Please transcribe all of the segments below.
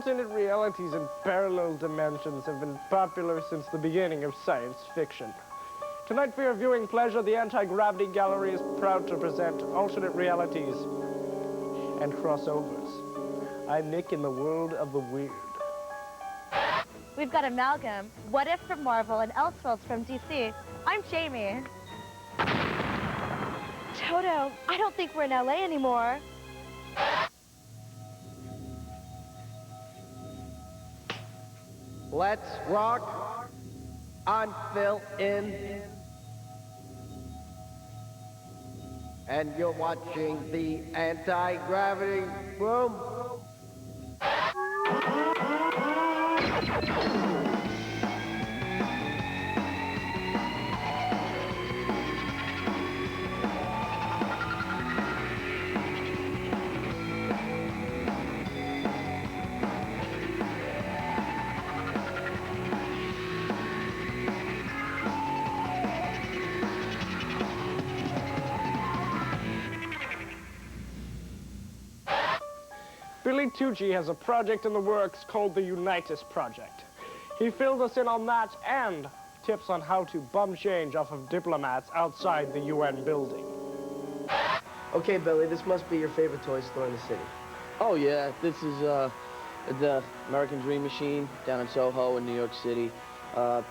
Alternate realities and parallel dimensions have been popular since the beginning of science fiction. Tonight, for your viewing pleasure, the Anti-Gravity Gallery is proud to present alternate realities and crossovers. I'm Nick in the world of the weird. We've got Amalgam, What If from Marvel, and Elseworlds from DC. I'm Jamie. Toto, I don't think we're in LA anymore. Let's rock. I'm Phil in. And you're watching the Anti-Gravity Room. Billy Tucci has a project in the works called the Unitas Project. He filled us in on that and tips on how to bum change off of diplomats outside the UN building. Okay, Billy, this must be your favorite toy store in the city. Oh, yeah. This is the American Dream Machine down in Soho in New York City.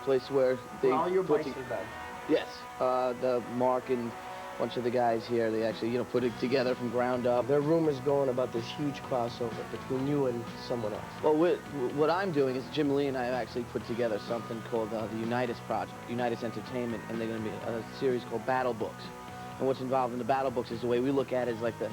Place where they... Where all your bikes are done. Yes. The Mark and a bunch of the guys here, they actually, put it together from ground up. There are rumors going about this huge crossover between you and someone else. Well, what I'm doing is Jim Lee and I have actually put together something called the Unitas Project, Unitas Entertainment, and they're going to be a series called Battle Books. And what's involved in the Battle Books is the way we look at it is like the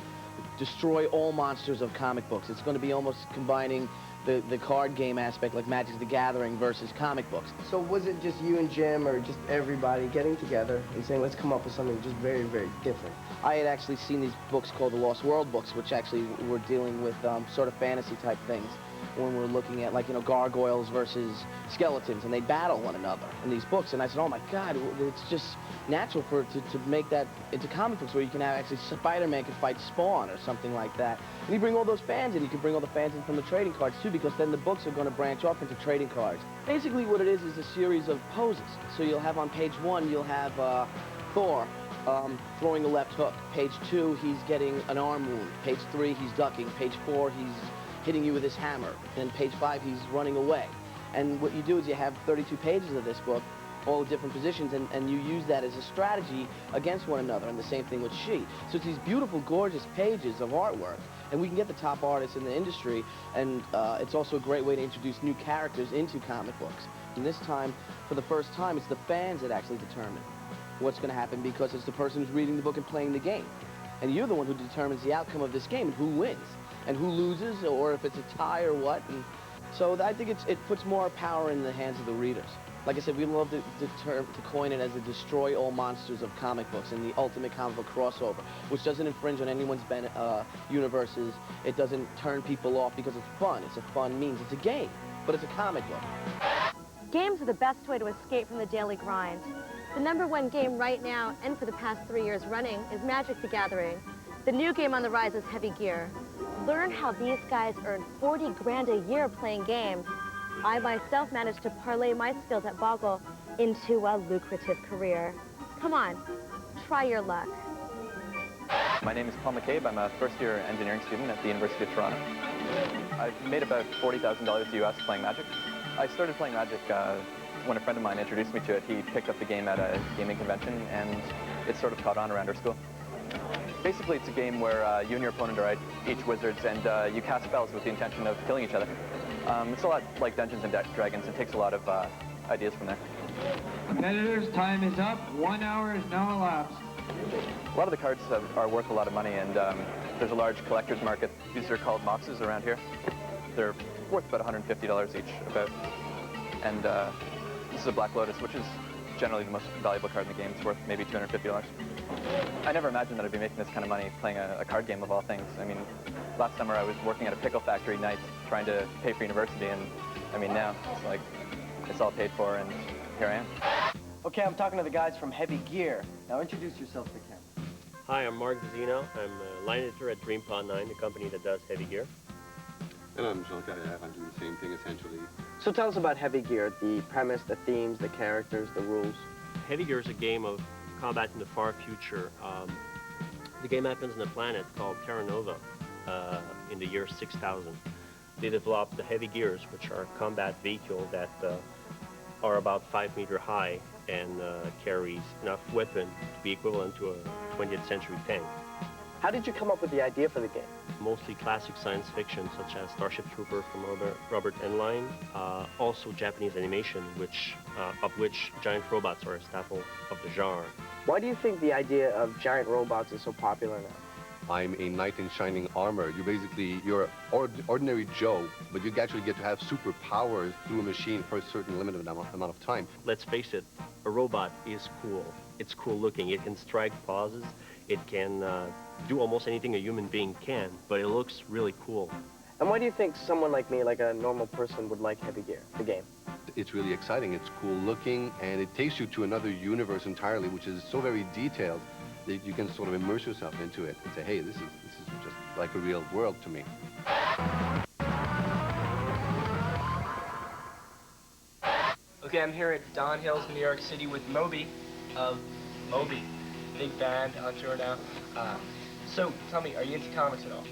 destroy all monsters of comic books. It's going to be almost combining the card game aspect, like Magic the Gathering, versus comic books. So was it just you and Jim, or just everybody getting together and saying, let's come up with something just very, very different? I had actually seen these books called the Lost World books, which actually were dealing with sort of fantasy type things when we're looking at, like, gargoyles versus skeletons, and they battle one another in these books. And I said, oh my God, it's just natural to make that into comic books where you can have actually Spider-Man could fight Spawn or something like that. And you bring all those fans in. You can bring all the fans in from the trading cards too, because then the books are going to branch off into trading cards. Basically what it is a series of poses. So you'll have on page 1, you'll have Thor throwing a left hook. Page 2, he's getting an arm wound. Page 3, he's ducking. Page 4, he's hitting you with his hammer. And page 5, he's running away. And what you do is you have 32 pages of this book, all different positions, and you use that as a strategy against one another, and the same thing with She. So it's these beautiful, gorgeous pages of artwork, and we can get the top artists in the industry, and it's also a great way to introduce new characters into comic books. And this time, for the first time, it's the fans that actually determine what's going to happen, because it's the person who's reading the book and playing the game. And you're the one who determines the outcome of this game and who wins and who loses, or if it's a tie or what. And so I think it puts more power in the hands of the readers. Like I said, we love to coin it as the destroy all monsters of comic books and the ultimate comic book crossover, which doesn't infringe on anyone's universes. It doesn't turn people off because it's fun. It's a fun means. It's a game, but it's a comic book. Games are the best way to escape from the daily grind. The #1 game right now, and for the past 3 years running, is Magic the Gathering. The new game on the rise is Heavy Gear. Learn how these guys earn 40 grand a year playing games. I myself managed to parlay my skills at Boggle into a lucrative career. Come on, try your luck. My name is Paul McCabe. I'm a first-year engineering student at the University of Toronto. I've made about $40,000 US playing Magic. I started playing Magic when a friend of mine introduced me to it. He picked up the game at a gaming convention, and it sort of caught on around our school. Basically, it's a game where you and your opponent are each wizards, and you cast spells with the intention of killing each other. It's a lot like Dungeons and Dragons. It takes a lot of ideas from there. Competitors, time is up. 1 hour is now elapsed. A lot of the cards are worth a lot of money, and there's a large collector's market. These are called moxes around here. They're worth about $150 each, about. And this is a Black Lotus, which is generally the most valuable card in the game. It's worth maybe $250. I never imagined that I'd be making this kind of money playing a card game of all things. I mean, last summer I was working at a pickle factory nights trying to pay for university, and I mean now it's like it's all paid for, and here I am. Okay, I'm talking to the guys from Heavy Gear. Now introduce yourself to the camera. Hi, I'm Mark Vizino. I'm a line editor at DreamPod 9, the company that does Heavy Gear. Et là, je suis en carrière, I do the same thing essentially. So tell us about Heavy Gear, the premise, the themes, the characters, the rules. Heavy Gear is a game of combat in the far future. The game happens on a planet called Terra Nova in the year 6000. They developed the Heavy Gears, which are combat vehicles that are about 5 meters high and carries enough weapon to be equivalent to a 20th century tank. How did you come up with the idea for the game? Mostly classic science fiction, such as Starship Trooper from Robert Heinlein. Also Japanese animation, of which giant robots are a staple of the genre. Why do you think the idea of giant robots is so popular now? I'm a knight in shining armor. You're ordinary Joe, but you actually get to have superpowers through a machine for a certain limited amount of time. Let's face it, a robot is cool. It's cool looking. It can strike pauses. It can do almost anything a human being can, but it looks really cool. And why do you think someone like me, like a normal person, would like Heavy Gear, the game? It's really exciting, it's cool looking, and it takes you to another universe entirely, which is so very detailed that you can sort of immerse yourself into it and say, hey, this is just like a real world to me. Okay, I'm here at Don Hills, New York City with Moby of Moby. Big band on tour now. So, tell me, are you into comics at all?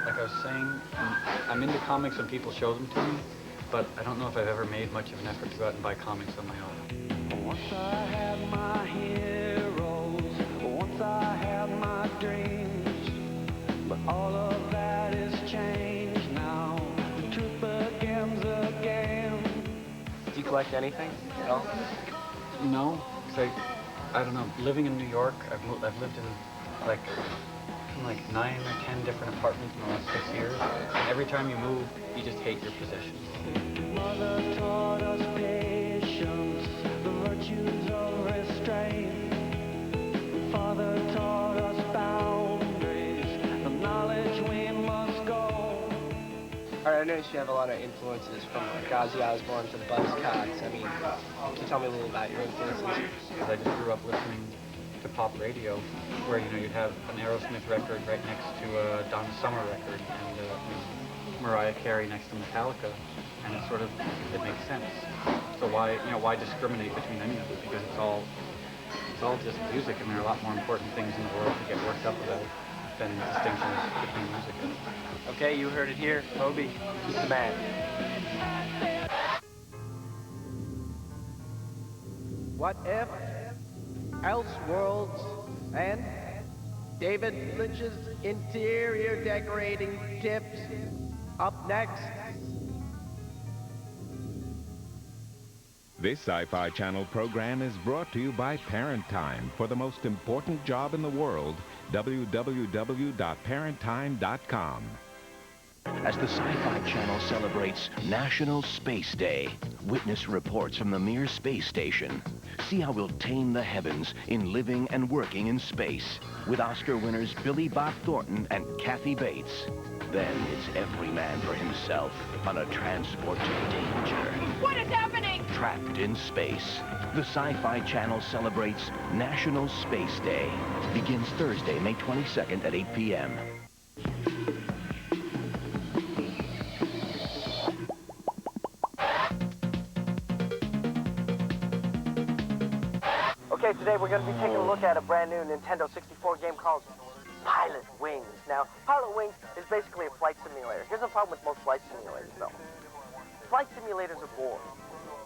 Like I was saying, I'm into comics when people show them to me, but I don't know if I've ever made much of an effort to go out and buy comics on my own. Once I had my heroes, once I had my dreams, but all of that is changed now. The truth begins again. Do you collect anything at all? No, because I don't know. Living in New York, I've lived in like 9 or 10 different apartments in the last 6 years. And every time you move, you just hate your possessions. Mother taught us patience, the virtues of restraint. Father taught us boundaries, the knowledge we must go. All right, I noticed you have a lot of influences from like Ozzy Osbourne to Buzzcocks. I mean, can you tell me a little about your influences? Because I just grew up listening to pop radio, where you'd have an Aerosmith record right next to a Donna Summer record, and Mariah Carey next to Metallica, and it makes sense. So why discriminate between any of it? Because it's all just music, and there are a lot more important things in the world to get worked up about than distinctions between music. Okay, you heard it here, Moby, he's the man. What if? Elseworlds, and David Lynch's interior decorating tips. Up next. This Sci-Fi Channel program is brought to you by Parent Time. For the most important job in the world, www.parenttime.com. As the Sci-Fi Channel celebrates National Space Day, witness reports from the Mir Space Station. See how we'll tame the heavens in living and working in space with Oscar winners Billy Bob Thornton and Kathy Bates. Then it's every man for himself on a transport to danger. What is happening? Trapped in space. The Sci-Fi Channel celebrates National Space Day. Begins Thursday, May 22nd at 8 p.m. Okay, today we're going to be taking a look at a brand new Nintendo 64 game called Pilot Wings. Now, Pilot Wings is basically a flight simulator. Here's the problem with most flight simulators, though. Flight simulators are boring.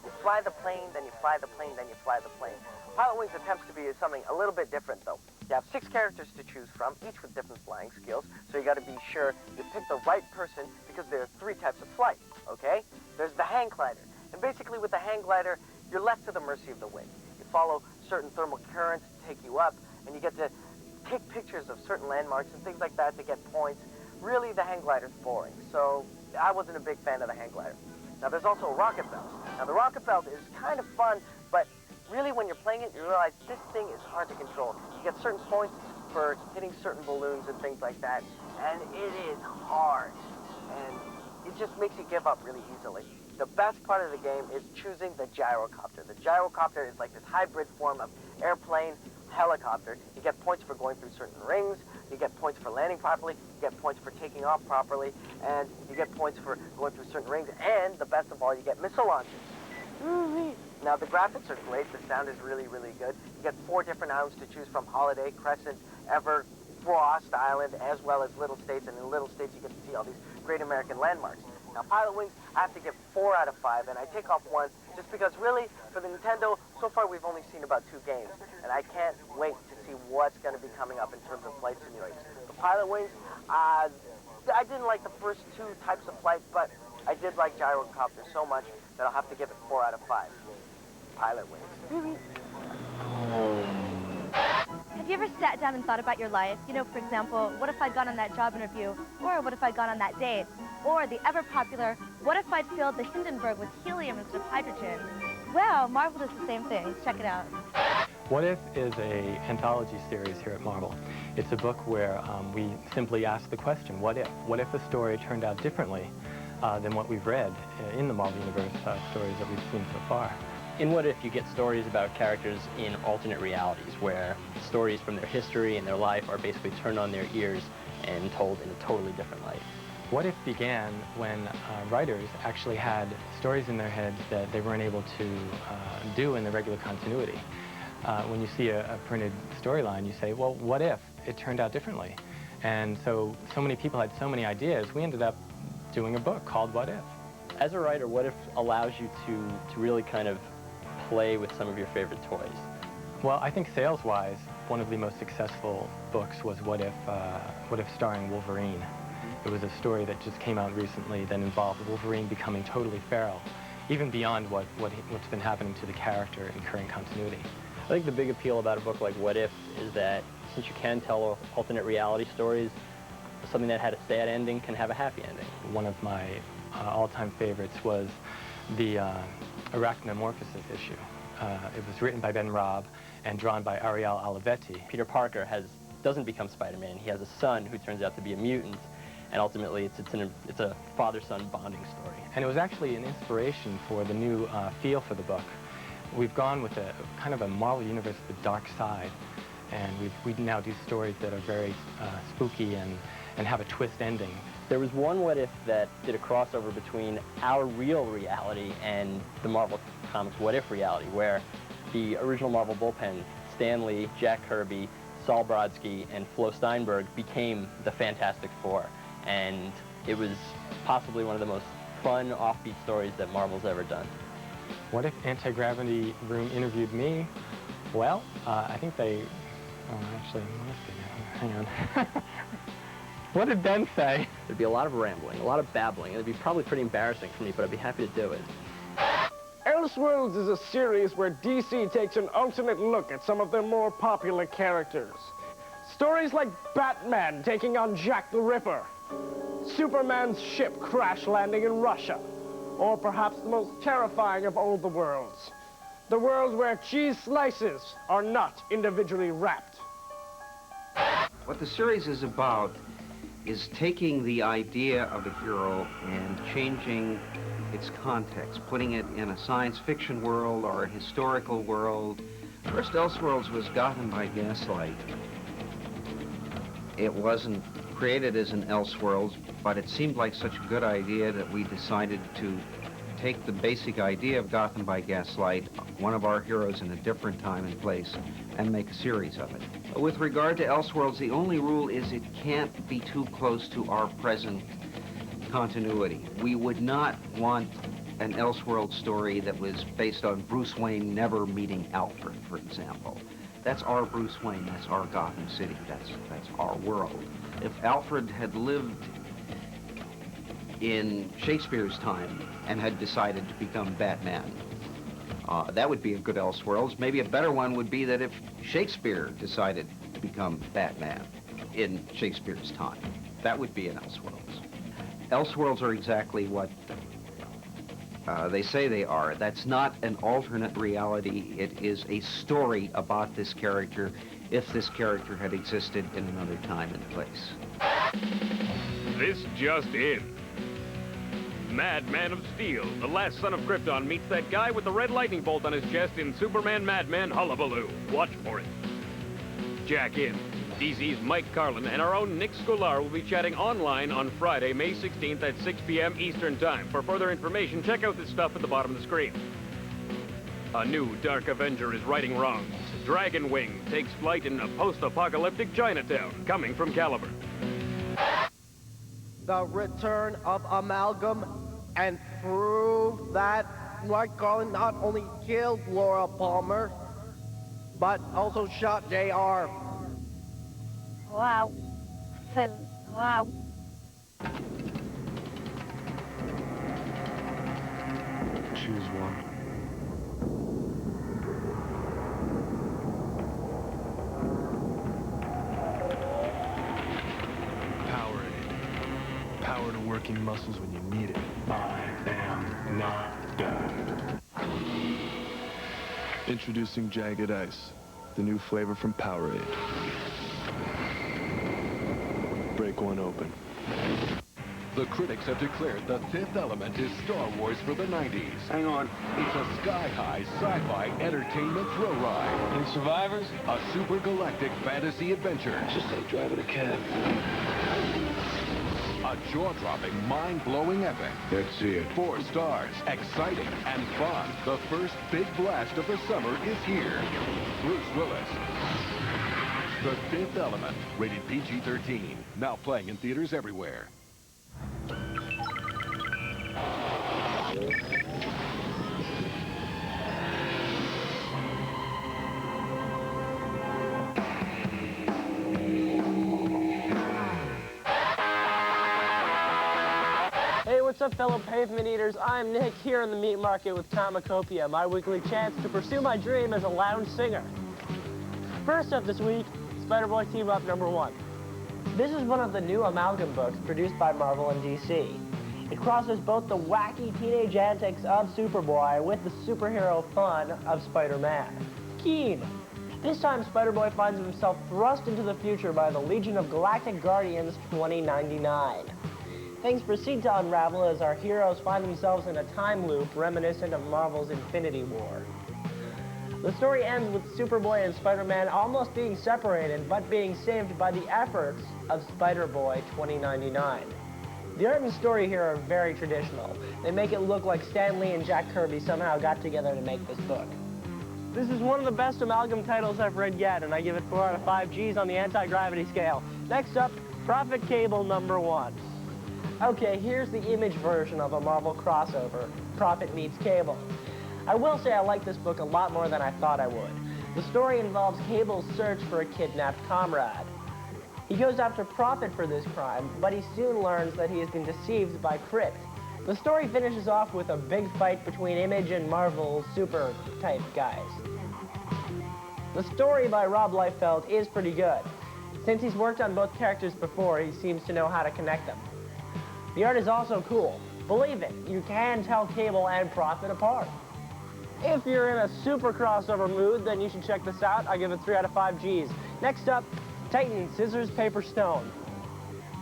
You fly the plane, then you fly the plane, then you fly the plane. Pilot Wings attempts to be something a little bit different, though. You have 6 characters to choose from, each with different flying skills, so you got to be sure you pick the right person because there are 3 types of flight, okay? There's the hang glider, and basically with the hang glider, you're left to the mercy of the wind. You follow certain thermal currents to take you up, and you get to take pictures of certain landmarks and things like that to get points. Really, the hang glider's boring, so I wasn't a big fan of the hang glider. Now, there's also a rocket belt. Now, the rocket belt is kind of fun, but really, when you're playing it, you realize this thing is hard to control. You get certain points for hitting certain balloons and things like that, and it is hard, and it just makes you give up really easily. The best part of the game is choosing the gyrocopter. The gyrocopter is like this hybrid form of airplane, helicopter. You get points for going through certain rings, you get points for landing properly, you get points for taking off properly, and you get points for going through certain rings, and the best of all, you get missile launches. Now, the graphics are great. The sound is really, really good. You get 4 different islands to choose from: Holiday, Crescent, Ever, Frost Island, as well as Little States. And in Little States, you get to see all these great American landmarks. Now, Pilot Wings, I have to give 4 out of 5, and I take off 1 just because, really, for the Nintendo, so far we've only seen about 2 games, and I can't wait to see what's going to be coming up in terms of flight simulators. The Pilot Wings, I didn't like the first 2 types of flight, but I did like Gyrocopter so much that I'll have to give it 4 out of 5. Pilot Wings. Have you ever sat down and thought about your life? You know, for example, what if I'd gone on that job interview? Or what if I'd gone on that date? Or the ever-popular, what if I'd filled the Hindenburg with helium instead of hydrogen? Well, Marvel does the same thing. Check it out. What If is an anthology series here at Marvel. It's a book where we simply ask the question, what if? What if a story turned out differently than what we've read in the Marvel Universe stories that we've seen so far? In What If, you get stories about characters in alternate realities, where stories from their history and their life are basically turned on their ears and told in a totally different light. What If began when writers actually had stories in their heads that they weren't able to do in the regular continuity. When you see a printed storyline, you say, well, what if it turned out differently? And so many people had so many ideas, we ended up doing a book called What If. As a writer, What If allows you to really kind of play with some of your favorite toys? Well, I think sales-wise, one of the most successful books was What If starring Wolverine. It was a story that just came out recently that involved Wolverine becoming totally feral, even beyond what's been happening to the character in current continuity. I think the big appeal about a book like What If is that since you can tell alternate reality stories, something that had a sad ending can have a happy ending. One of my all-time favorites was the Arachnomorphosis issue. It was written by Ben Robb and drawn by Ariel Olivetti. Peter Parker doesn't become Spider-Man. He has a son who turns out to be a mutant, and ultimately it's a father-son bonding story. And it was actually an inspiration for the new feel for the book. We've gone with a kind of a Marvel Universe, the dark side, and we now do stories that are very spooky and have a twist ending. There was one What If that did a crossover between our real reality and the Marvel Comics What If reality, where the original Marvel bullpen, Stan Lee, Jack Kirby, Saul Brodsky, and Flo Steinberg became the Fantastic Four. And it was possibly one of the most fun, offbeat stories that Marvel's ever done. What if Anti-Gravity Room interviewed me? Well, I think they... Oh, actually, hang on. What did Ben say? There'd be a lot of rambling, a lot of babbling. It'd be probably pretty embarrassing for me, but I'd be happy to do it. Elseworlds is a series where DC takes an alternate look at some of their more popular characters. Stories like Batman taking on Jack the Ripper, Superman's ship crash landing in Russia, or perhaps the most terrifying of all the worlds, the world where cheese slices are not individually wrapped. What the series is about is taking the idea of a hero and changing its context, putting it in a science fiction world or a historical world. First Elseworlds was Gotham by Gaslight. It wasn't created as an Elseworlds, but it seemed like such a good idea that we decided to take the basic idea of Gotham by Gaslight, one of our heroes in a different time and place, and make a series of it. With regard to Elseworlds, the only rule is it can't be too close to our present continuity. We would not want an Elseworld story that was based on Bruce Wayne never meeting Alfred, for example. That's our Bruce Wayne, that's our Gotham City, that's our world. If Alfred had lived in Shakespeare's time and had decided to become Batman, that would be a good Elseworlds. Maybe a better one would be that if Shakespeare decided to become Batman in Shakespeare's time, that would be an Elseworlds. Elseworlds are exactly what they say they are. That's not an alternate reality. It is a story about this character if this character had existed in another time and place. This just in. Madman of Steel, the last son of Krypton, meets that guy with the red lightning bolt on his chest in Superman Madman Hullabaloo. Watch for it. jack in. DC's Mike Carlin and our own Nick Scolar will be chatting online on Friday, May 16th at 6 p.m. Eastern Time. For further information, check out the stuff at the bottom of the screen. A new Dark Avenger is righting wrongs. Dragon Wing takes flight in a post-apocalyptic Chinatown, coming from Caliber. The return of Amalgam, and prove that Mike Carlin not only killed Laura Palmer, but also shot JR. Wow. Wow. Choose one. Powerade. Power to working muscles when you need it. I am not done. Introducing Jagged Ice, the new flavor from Powerade. Break one open. The critics have declared The Fifth Element is Star Wars for the 90s. Hang on. It's a sky-high sci-fi entertainment thrill ride. Any survivors? A super galactic fantasy adventure. It's just like driving a cab. A jaw-dropping, mind-blowing epic. Let's see it. 4 stars, exciting and fun. The first big blast of the summer is here. Bruce Willis. The Fifth Element, rated PG-13. Now playing in theaters everywhere. Hey, what's up, fellow pavement eaters? I'm Nick here in the meat market with Comicopia, my weekly chance to pursue my dream as a lounge singer. First up this week, Spider-Boy Team Up #1. This is one of the new Amalgam books produced by Marvel and DC. It crosses both the wacky teenage antics of Superboy with the superhero fun of Spider-Man. Keen. This time, Spider-Boy finds himself thrust into the future by the Legion of Galactic Guardians 2099. Things proceed to unravel as our heroes find themselves in a time loop reminiscent of Marvel's Infinity War. The story ends with Superboy and Spider-Man almost being separated, but being saved by the efforts of Spider-Boy 2099. The art and story here are very traditional. They make it look like Stan Lee and Jack Kirby somehow got together to make this book. This is one of the best Amalgam titles I've read yet, and I give it 4 out of 5 Gs on the anti-gravity scale. Next up, Prophet Cable #1. Okay, here's the Image version of a Marvel crossover, Prophet meets Cable. I will say I like this book a lot more than I thought I would. The story involves Cable's search for a kidnapped comrade. He goes after Prophet for this crime, but he soon learns that he has been deceived by Crypt. The story finishes off with a big fight between Image and Marvel super-type guys. The story by Rob Liefeld is pretty good. Since he's worked on both characters before, he seems to know how to connect them. The art is also cool. Believe it, you can tell Cable and Prophet apart. If you're in a super crossover mood, then you should check this out. I give it 3 out of 5 Gs. Next up, Titan, Scissors, Paper, Stone.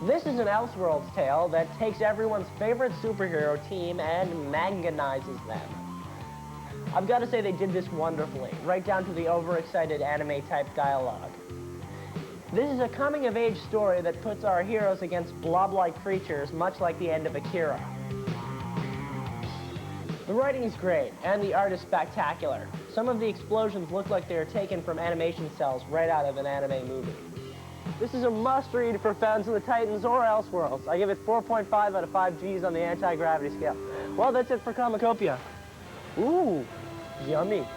This is an Elseworlds tale that takes everyone's favorite superhero team and manganizes them. I've got to say they did this wonderfully, right down to the overexcited anime-type dialogue. This is a coming-of-age story that puts our heroes against blob-like creatures, much like the end of Akira. The writing is great, and the art is spectacular. Some of the explosions look like they are taken from animation cells right out of an anime movie. This is a must-read for fans of the Titans or Elseworlds. I give it 4.5 out of 5 Gs on the anti-gravity scale. Well, that's it for Comicopia. Ooh, yummy.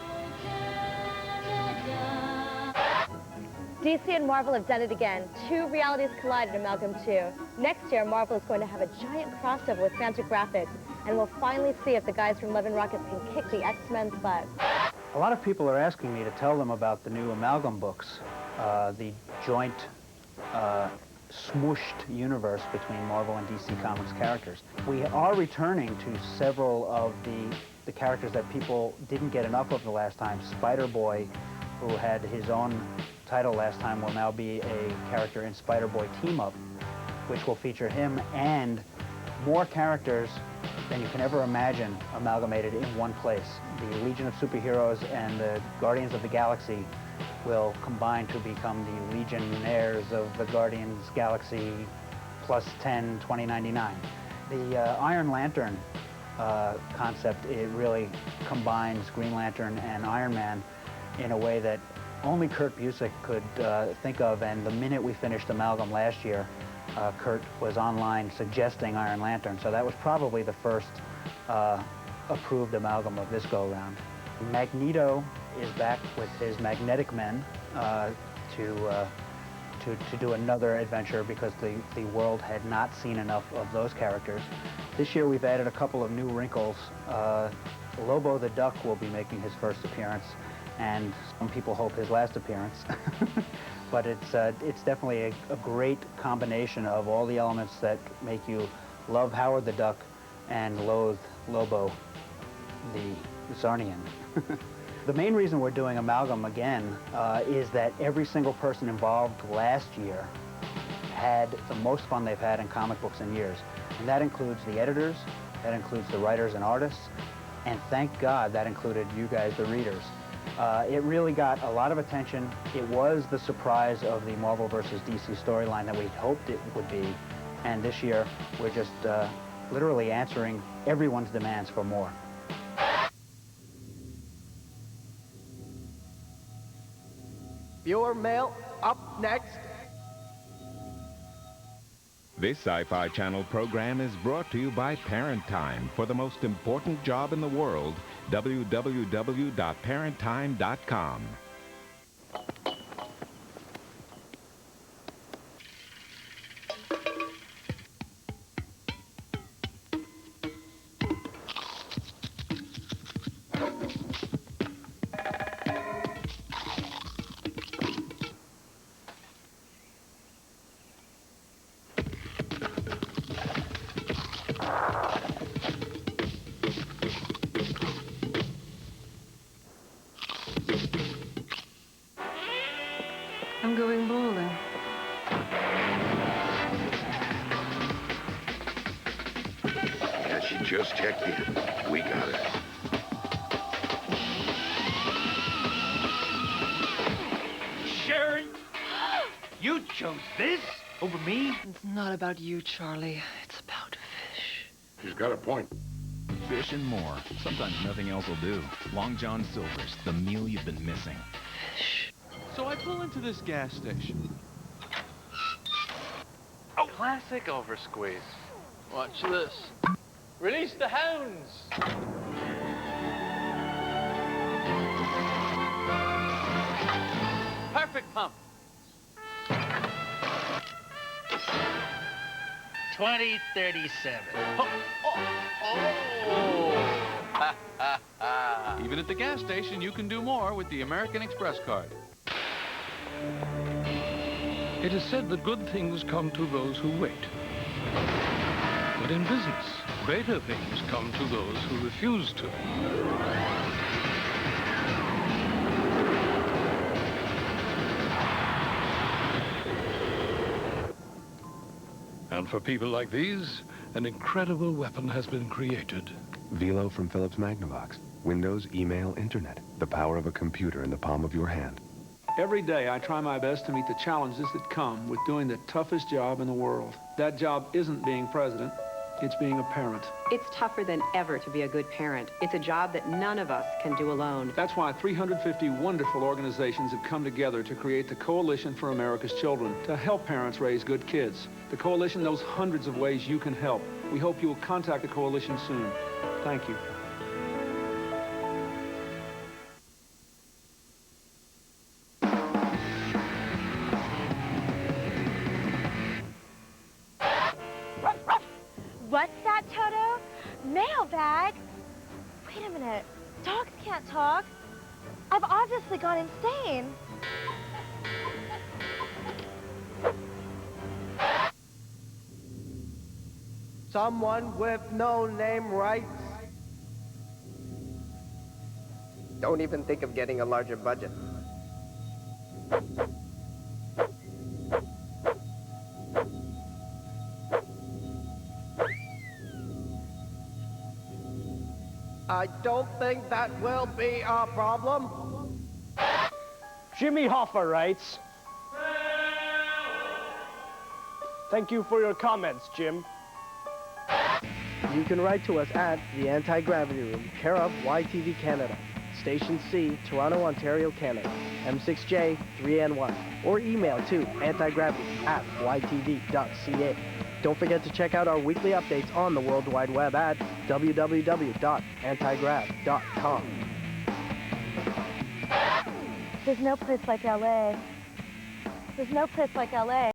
DC and Marvel have done it again. 2 realities collide in Amalgam 2. Next year, Marvel is going to have a giant crossover with Fantagraphics, and we'll finally see if the guys from Love and Rockets can kick the X-Men's butt. A lot of people are asking me to tell them about the new Amalgam books, the joint smooshed universe between Marvel and DC Comics characters. We are returning to several of the characters that people didn't get enough of the last time. Spider-Boy, who had his own title last time, will now be a character in Spider-Boy Team Up, which will feature him and more characters than you can ever imagine amalgamated in one place. The Legion of Superheroes and the Guardians of the Galaxy will combine to become the Legionnaires of the Guardians Galaxy plus 10 2099. The Iron Lantern concept, it really combines Green Lantern and Iron Man in a way that only Kurt Busiek could think of, and the minute we finished Amalgam last year, Kurt was online suggesting Iron Lantern, so that was probably the first approved amalgam of this go-around. Magneto is back with his Magnetic Men to do another adventure because the world had not seen enough of those characters. This year we've added a couple of new wrinkles. Lobo the Duck will be making his first appearance, and some people hope his last appearance. But it's definitely a great combination of all the elements that make you love Howard the Duck and loathe Lobo the Zarnian. The main reason we're doing Amalgam again is that every single person involved last year had the most fun they've had in comic books in years. And that includes the editors, that includes the writers and artists, and thank God that included you guys, the readers. It really got a lot of attention. It was the surprise of the Marvel versus DC storyline that we hoped it would be. And this year, we're just literally answering everyone's demands for more. Viewer mail up next. This Sci-Fi Channel program is brought to you by Parent Time. For the most important job in the world, www.parenttime.com. I'm going bowling. Yeah, she just checked in. We got her. Sharon, you chose this over me? It's not about you, Charlie. It's about fish. She's got a point. Fish and more. Sometimes nothing else will do. Long John Silver's, the meal you've been missing. So I pull into this gas station. Oh, classic oversqueeze. Watch this. Release the hounds. Perfect pump. 2037. Even at the gas station, you can do more with the American Express card. It is said that good things come to those who wait. But in business, greater things come to those who refuse to. And for people like these, an incredible weapon has been created. Velo from Philips Magnavox. Windows, email, internet. The power of a computer in the palm of your hand. Every day, I try my best to meet the challenges that come with doing the toughest job in the world. That job isn't being president, it's being a parent. It's tougher than ever to be a good parent. It's a job that none of us can do alone. That's why 350 wonderful organizations have come together to create the Coalition for America's Children, to help parents raise good kids. The Coalition knows hundreds of ways you can help. We hope you will contact the Coalition soon. Thank you. What's that, Toto? Mailbag? Wait a minute. Dogs can't talk. I've obviously gone insane. Someone with no name rights? Don't even think of getting a larger budget. I don't think that will be a problem. Jimmy Hoffa writes, thank you for your comments, Jim. You can write to us at the Anti-Gravity Room, care of YTV Canada, Station C, Toronto, Ontario, Canada, M6J 3N1, or email to antigravity@ytv.ca. Don't forget to check out our weekly updates on the World Wide Web at www.antigrav.com. There's no place like LA. There's no place like LA.